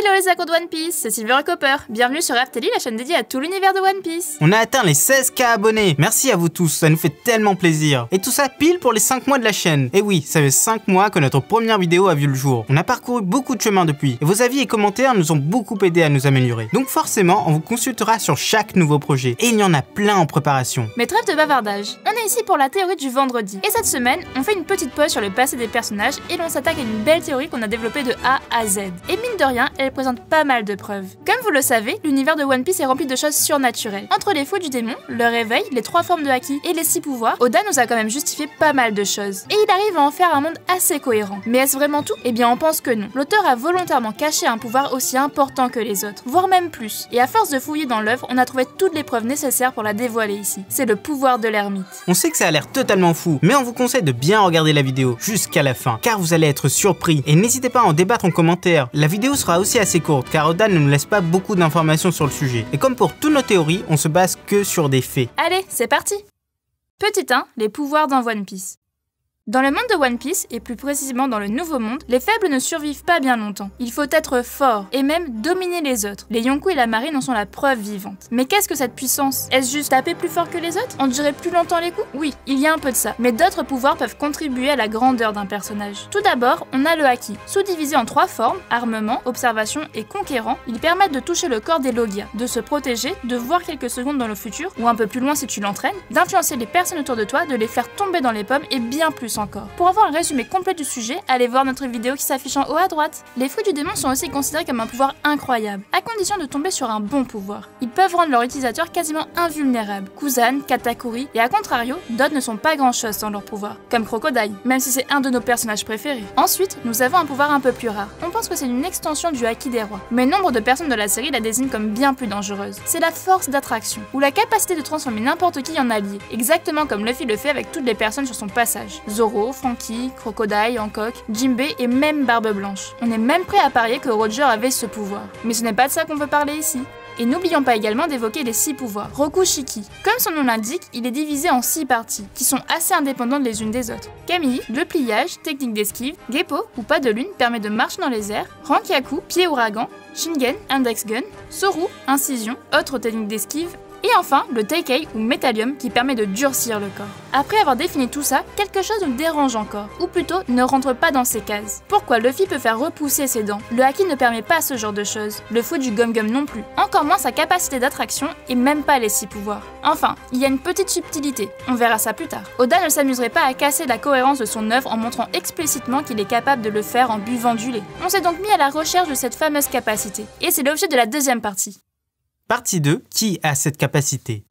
Hello les accros de One Piece, c'est Silver et Copper. Bienvenue sur Rafteli, la chaîne dédiée à tout l'univers de One Piece. On a atteint les 16K abonnés. Merci à vous tous, ça nous fait tellement plaisir. Et tout ça pile pour les 5 mois de la chaîne. Et oui, ça fait 5 mois que notre première vidéo a vu le jour. On a parcouru beaucoup de chemin depuis. Et vos avis et commentaires nous ont beaucoup aidé à nous améliorer. Donc forcément, on vous consultera sur chaque nouveau projet. Et il y en a plein en préparation. Mais trêve de bavardage. On est ici pour la théorie du vendredi. Et cette semaine, on fait une petite pause sur le passé des personnages et l'on s'attaque à une belle théorie qu'on a développée de A à Z. Et mine de rien, elle présente pas mal de preuves. Comme vous le savez, l'univers de One Piece est rempli de choses surnaturelles. Entre les fouets du démon, le réveil, les 3 formes de Haki et les 6 pouvoirs, Oda nous a quand même justifié pas mal de choses. Et il arrive à en faire un monde assez cohérent. Mais est-ce vraiment tout? Eh bien on pense que non. L'auteur a volontairement caché un pouvoir aussi important que les autres, voire même plus. Et à force de fouiller dans l'œuvre, on a trouvé toutes les preuves nécessaires pour la dévoiler ici. C'est le pouvoir de l'ermite. On sait que ça a l'air totalement fou, mais on vous conseille de bien regarder la vidéo jusqu'à la fin, car vous allez être surpris. Et n'hésitez pas à en débattre en commentaire. La vidéo sera aussi assez courte, car Oda ne nous laisse pas beaucoup d'informations sur le sujet. Et comme pour toutes nos théories, on se base que sur des faits. Allez, c'est parti! Petit 1, les pouvoirs dans One Piece. Dans le monde de One Piece, et plus précisément dans le Nouveau Monde, les faibles ne survivent pas bien longtemps. Il faut être fort, et même dominer les autres. Les Yonko et la marine en sont la preuve vivante. Mais qu'est-ce que cette puissance? Est-ce juste taper plus fort que les autres? Endurer plus longtemps les coups? Oui, il y a un peu de ça. Mais d'autres pouvoirs peuvent contribuer à la grandeur d'un personnage. Tout d'abord, on a le Haki. Sous-divisé en 3 formes, armement, observation et conquérant, ils permettent de toucher le corps des Logia, de se protéger, de voir quelques secondes dans le futur, ou un peu plus loin si tu l'entraînes, d'influencer les personnes autour de toi, de les faire tomber dans les pommes et bien plus encore. Pour avoir un résumé complet du sujet, allez voir notre vidéo qui s'affiche en haut à droite. Les fruits du démon sont aussi considérés comme un pouvoir incroyable, à condition de tomber sur un bon pouvoir. Ils peuvent rendre leur utilisateur quasiment invulnérable. Kuzan, Katakuri, et à contrario, d'autres ne sont pas grand chose sans leur pouvoir, comme Crocodile, même si c'est un de nos personnages préférés. Ensuite, nous avons un pouvoir un peu plus rare. On pense que c'est une extension du Haki des rois, mais nombre de personnes de la série la désignent comme bien plus dangereuse. C'est la force d'attraction, ou la capacité de transformer n'importe qui en allié, exactement comme Luffy le fait avec toutes les personnes sur son passage. Zoro, Franky, Crocodile, Hancock, Jinbei et même Barbe Blanche. On est même prêt à parier que Roger avait ce pouvoir. Mais ce n'est pas de ça qu'on veut parler ici. Et n'oublions pas également d'évoquer les 6 pouvoirs. Rokushiki. Comme son nom l'indique, il est divisé en 6 parties, qui sont assez indépendantes les unes des autres. Kami, le pliage, technique d'esquive. Geppo, ou pas de lune, permet de marcher dans les airs. Rankyaku, pied ouragan. Shingen, index gun. Soru, incision, autre technique d'esquive. Et enfin, le Teikei ou Métallium qui permet de durcir le corps. Après avoir défini tout ça, quelque chose nous dérange encore, ou plutôt ne rentre pas dans ces cases. Pourquoi Luffy peut faire repousser ses dents? Le Haki ne permet pas ce genre de choses, le fouet du Gum Gum non plus, encore moins sa capacité d'attraction et même pas les 6 pouvoirs. Enfin, il y a une petite subtilité, on verra ça plus tard. Oda ne s'amuserait pas à casser la cohérence de son œuvre en montrant explicitement qu'il est capable de le faire en buvant du lait. On s'est donc mis à la recherche de cette fameuse capacité, et c'est l'objet de la deuxième partie. Partie 2, qui a cette capacité?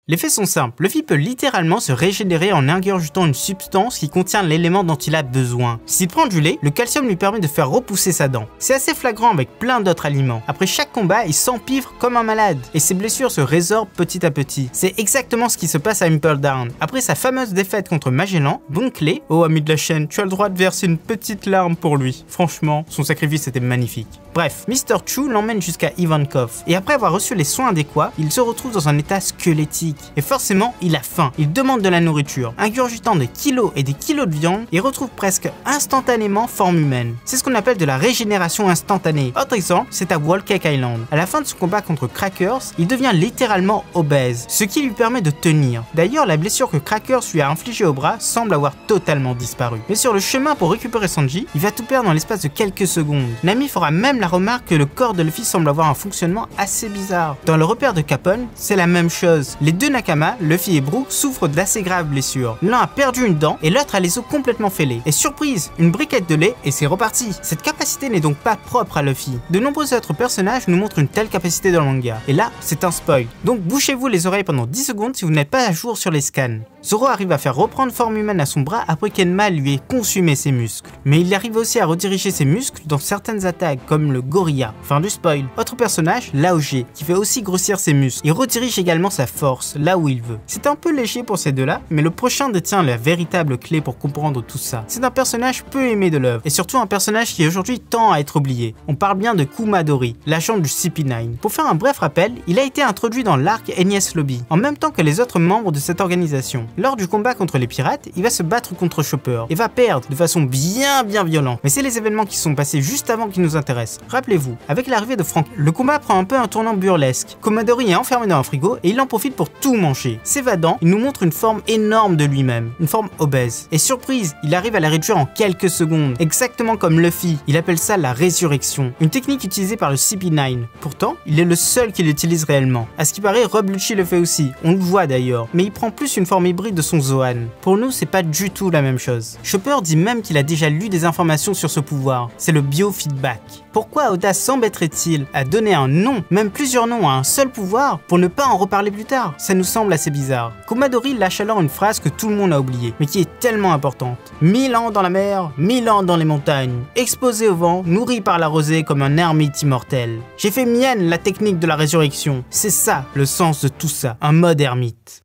Les faits sont simples, Luffy peut littéralement se régénérer en ingurgitant une substance qui contient l'élément dont il a besoin. S'il prend du lait, le calcium lui permet de faire repousser sa dent. C'est assez flagrant avec plein d'autres aliments. Après chaque combat, il s'empivre comme un malade, et ses blessures se résorbent petit à petit. C'est exactement ce qui se passe à Impel Down. Après sa fameuse défaite contre Magellan, Bon Clé, oh ami de la chaîne, tu as le droit de verser une petite larme pour lui. Franchement, son sacrifice était magnifique. Bref, Mr. Chu l'emmène jusqu'à Ivankov, et après avoir reçu les soins adéquats, il se retrouve dans un état squelettique. Et forcément, il a faim, il demande de la nourriture. Ingurgitant des kilos et des kilos de viande, il retrouve presque instantanément forme humaine. C'est ce qu'on appelle de la régénération instantanée. Autre exemple, c'est à Whole Cake Island. À la fin de son combat contre Crackers, il devient littéralement obèse, ce qui lui permet de tenir. D'ailleurs, la blessure que Crackers lui a infligée au bras semble avoir totalement disparu. Mais sur le chemin pour récupérer Sanji, il va tout perdre dans l'espace de quelques secondes. Nami fera même la remarque que le corps de Luffy semble avoir un fonctionnement assez bizarre. Dans le repère de Capone, c'est la même chose. Les deux Nakama, Luffy et Brook, souffrent d'assez graves blessures. L'un a perdu une dent et l'autre a les os complètement fêlés. Et surprise, une briquette de lait et c'est reparti. Cette capacité n'est donc pas propre à Luffy. De nombreux autres personnages nous montrent une telle capacité dans le manga. Et là, c'est un spoil. Donc bouchez-vous les oreilles pendant 10 secondes si vous n'êtes pas à jour sur les scans. Zoro arrive à faire reprendre forme humaine à son bras après qu'Enma lui ait consumé ses muscles. Mais il arrive aussi à rediriger ses muscles dans certaines attaques comme le Gorilla. Fin du spoil. Autre personnage, Laoge, qui fait aussi grossir ses muscles. Il redirige également sa force, là où il veut. C'est un peu léger pour ces deux-là, mais le prochain détient la véritable clé pour comprendre tout ça. C'est un personnage peu aimé de l'œuvre, et surtout un personnage qui aujourd'hui tend à être oublié. On parle bien de Kumadori, l'agent du CP9. Pour faire un bref rappel, il a été introduit dans l'arc Enies Lobby, en même temps que les autres membres de cette organisation. Lors du combat contre les pirates, il va se battre contre Chopper et va perdre de façon bien violente. Mais c'est les événements qui sont passés juste avant qui nous intéressent. Rappelez-vous, avec l'arrivée de Frank, le combat prend un peu un tournant burlesque. Commodori est enfermé dans un frigo et il en profite pour tout manger. S'évadant, il nous montre une forme énorme de lui-même, une forme obèse. Et surprise, il arrive à la réduire en quelques secondes, exactement comme Luffy. Il appelle ça la résurrection, une technique utilisée par le CP9. Pourtant, il est le seul qui l'utilise réellement. À ce qui paraît, Rob Lucci le fait aussi, on le voit d'ailleurs, mais il prend plus une forme hybride de son Zoan. Pour nous, c'est pas du tout la même chose. Chopper dit même qu'il a déjà lu des informations sur ce pouvoir, c'est le biofeedback. Pourquoi Oda s'embêterait-il à donner un nom, même plusieurs noms à un seul pouvoir, pour ne pas en reparler plus tard? Ça nous semble assez bizarre. Kumadori lâche alors une phrase que tout le monde a oubliée, mais qui est tellement importante. 1000 ans dans la mer, 1000 ans dans les montagnes, exposé au vent, nourri par la rosée comme un ermite immortel. J'ai fait mienne la technique de la résurrection. C'est ça, le sens de tout ça, un mode ermite.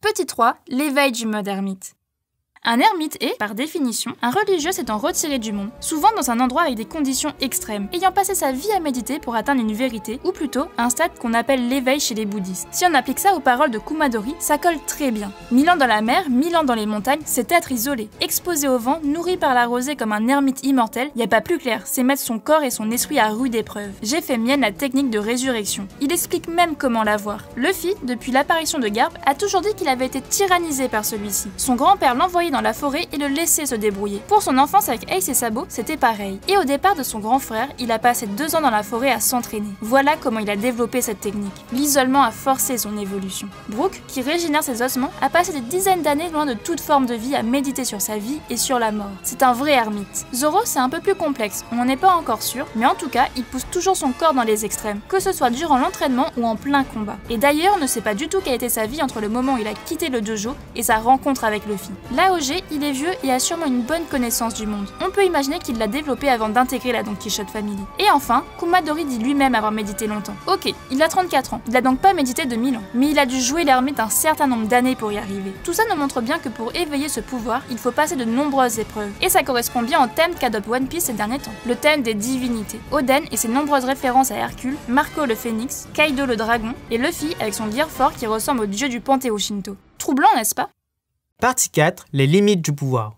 Petit 3, l'éveil du mode ermite. Un ermite est, par définition, un religieux s'étant retiré du monde, souvent dans un endroit avec des conditions extrêmes, ayant passé sa vie à méditer pour atteindre une vérité, ou plutôt un stade qu'on appelle l'éveil chez les bouddhistes. Si on applique ça aux paroles de Kumadori, ça colle très bien. 1000 ans dans la mer, 1000 ans dans les montagnes, c'est être isolé, exposé au vent, nourri par la rosée comme un ermite immortel, y a pas plus clair, c'est mettre son corps et son esprit à rude épreuve. J'ai fait mienne la technique de résurrection. Il explique même comment l'avoir. Luffy, depuis l'apparition de Garp, a toujours dit qu'il avait été tyrannisé par celui-ci. Son grand-père l'envoyait dans la forêt et le laissait se débrouiller. Pour son enfance avec Ace et Sabo, c'était pareil. Et au départ de son grand frère, il a passé 2 ans dans la forêt à s'entraîner. Voilà comment il a développé cette technique. L'isolement a forcé son évolution. Brook, qui régénère ses ossements, a passé des dizaines d'années loin de toute forme de vie à méditer sur sa vie et sur la mort. C'est un vrai ermite. Zoro, c'est un peu plus complexe, on n'en est pas encore sûr, mais en tout cas, il pousse toujours son corps dans les extrêmes, que ce soit durant l'entraînement ou en plein combat. Et d'ailleurs, on ne sait pas du tout quelle était sa vie entre le moment où il a quitté le dojo et sa rencontre avec Luffy. L'AOG, il est vieux et a sûrement une bonne connaissance du monde. On peut imaginer qu'il l'a développé avant d'intégrer la Don Quichotte Family. Et enfin, Kumadori dit lui-même avoir médité longtemps. Ok, il a 34 ans, il a donc pas médité de 1000 ans, mais il a dû jouer l'ermite un certain nombre d'années pour y arriver. Tout ça nous montre bien que pour éveiller ce pouvoir, il faut passer de nombreuses épreuves. Et ça correspond bien au thème qu'adopte One Piece ces derniers temps, le thème des divinités. Oden et ses nombreuses références à Hercule, Marco le phénix, Kaido le dragon, et Luffy avec son gear fort qui ressemble au dieu du panthéon shinto. Troublant, n'est-ce pas? Partie 4, les limites du pouvoir.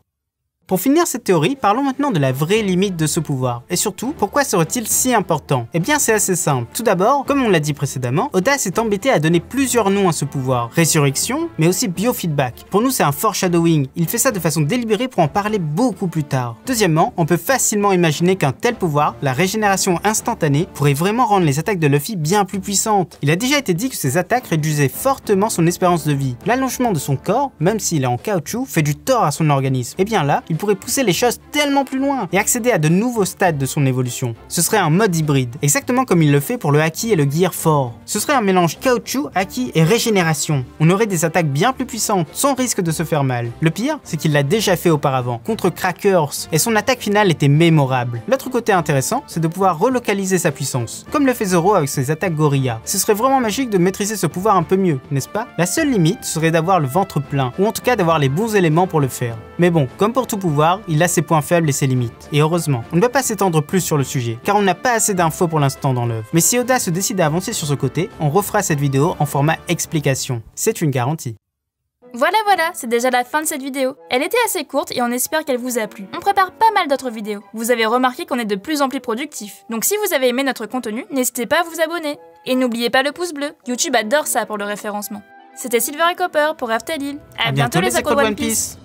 Pour finir cette théorie, parlons maintenant de la vraie limite de ce pouvoir. Et surtout, pourquoi serait-il si important? Eh bien, c'est assez simple. Tout d'abord, comme on l'a dit précédemment, Oda s'est embêté à donner plusieurs noms à ce pouvoir. Résurrection, mais aussi biofeedback. Pour nous, c'est un foreshadowing. Il fait ça de façon délibérée pour en parler beaucoup plus tard. Deuxièmement, on peut facilement imaginer qu'un tel pouvoir, la régénération instantanée, pourrait vraiment rendre les attaques de Luffy bien plus puissantes. Il a déjà été dit que ces attaques réduisaient fortement son espérance de vie. L'allongement de son corps, même s'il est en caoutchouc, fait du tort à son organisme. Et bien là, il pourrait pousser les choses tellement plus loin et accéder à de nouveaux stades de son évolution. Ce serait un mode hybride, exactement comme il le fait pour le Haki et le Gear fort. Ce serait un mélange caoutchouc, Haki et régénération. On aurait des attaques bien plus puissantes, sans risque de se faire mal. Le pire, c'est qu'il l'a déjà fait auparavant, contre Crackers, et son attaque finale était mémorable. L'autre côté intéressant, c'est de pouvoir relocaliser sa puissance, comme le fait Zoro avec ses attaques Gorilla. Ce serait vraiment magique de maîtriser ce pouvoir un peu mieux, n'est-ce pas? La seule limite serait d'avoir le ventre plein, ou en tout cas d'avoir les bons éléments pour le faire. Mais bon, comme pour tout pouvoir, il a ses points faibles et ses limites. Et heureusement, on ne va pas s'étendre plus sur le sujet, car on n'a pas assez d'infos pour l'instant dans l'œuvre. Mais si Oda se décide à avancer sur ce côté, on refera cette vidéo en format explication. C'est une garantie. Voilà, c'est déjà la fin de cette vidéo. Elle était assez courte et on espère qu'elle vous a plu. On prépare pas mal d'autres vidéos. Vous avez remarqué qu'on est de plus en plus productif. Donc si vous avez aimé notre contenu, n'hésitez pas à vous abonner. Et n'oubliez pas le pouce bleu, YouTube adore ça pour le référencement. C'était Silver et Copper pour Aftalil. À bientôt les accros de One Piece.